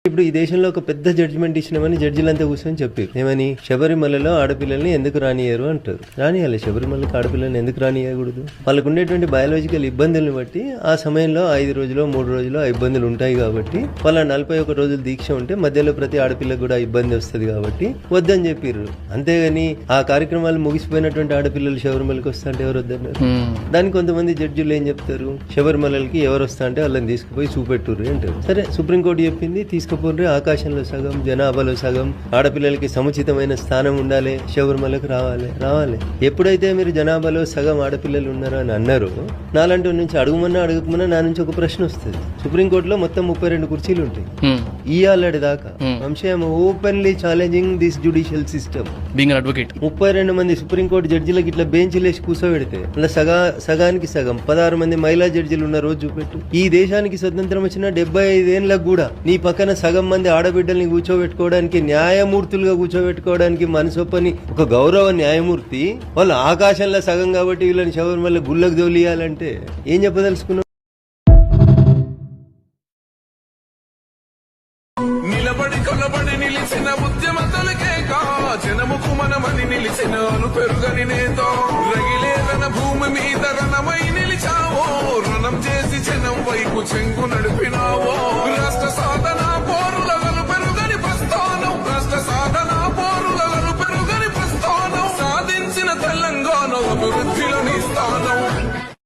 ఇప్పుడు ఈ దేశంలో ఒక పెద్ద జడ్జిమెంట్ ఇచ్చినామని జడ్జిలంతా కూర్చొని చెప్పారు. ఏమని? శబరిమలలో ఆడపిల్లల్ని ఎందుకు రానియరు అంటారు. రానియాలి, శబరిమలకి ఆడపిల్లల్ని ఎందుకు రానియకూడదు? వాళ్ళకు ఉండేటువంటి బయాలజికల్ ఇబ్బందులను బట్టి ఆ సమయంలో 5 రోజులు 3 రోజులు ఆ ఇబ్బందులు ఉంటాయి కాబట్టి, వాళ్ళ 41 రోజులు దీక్ష ఉంటే మధ్యలో ప్రతి ఆడపిల్లకు కూడా ఇబ్బంది వస్తుంది కాబట్టి వద్దని చెప్పారు. అంతేగాని ఆ కార్యక్రమాలు ముగిసిపోయినటువంటి ఆడపిల్లలు శబరిమలకి వస్తా అంటే ఎవరు వద్దన్నారు? దానికి కొంతమంది జడ్జిలు ఏం చెప్తారు? శబరిమలకి ఎవరు వస్తా అంటే వాళ్ళని తీసుకుపోయి చూపెట్టుర్రు అంటారు. సరే, సుప్రీంకోర్టు చెప్పింది తీసుకుపోయి ఆకాశంలో సగం, జనాభాలో సగం ఆడపిల్లలకి సముచితమైన స్థానం ఉండాలి, శబరిమలకు రావాలి. ఎప్పుడైతే మీరు జనాభాలో సగం ఆడపిల్లలు ఉన్నారో అని అన్నారో, నాలంటి నుంచి అడగమన్నా అడగకమన్నా నా నుంచి ఒక ప్రశ్న వస్తుంది. సుప్రీంకోర్టులో మొత్తం 32 కుర్చీలు ఉంటాయి. ఇయాలటి దాకా వంశం openly challenging this judicial system being advocate. 32 మంది సుప్రీంకోర్టు జడ్జిలకు ఇట్లా బెంచ్లు వేసి కూర్చోబెడితే అలా సగానికి సగం 16 మంది మహిళా జడ్జిలు ఉన్న రోజు చూపెట్టు. ఈ దేశానికి స్వతంత్రం వచ్చిన 75 ఏళ్ళకు కూడా నీ పక్కన సగం మంది ఆడబిడ్డల్ని కూర్చోబెట్టుకోవడానికి, న్యాయమూర్తులుగా కూర్చోబెట్టుకోవడానికి మనసొప్పని ఒక గౌరవ న్యాయమూర్తి వాళ్ళు ఆకాశంలో సగం కాబట్టి వీళ్ళని శబరిమల గుళ్ళకు దోలియాలంటే ఏం చెప్పదలుచుకున్నావు? నిలబడి కొలబడి నిలిచిన ఉద్యమతలకే జనముకు మనమని నిలిచిన అను పెరుగని నేతో రగిలే రణ భూమి మీద రణమై నిలిచావో, రణం చేసి జనం వైపు చెంగు నడిపినావో. రాష్ట్ర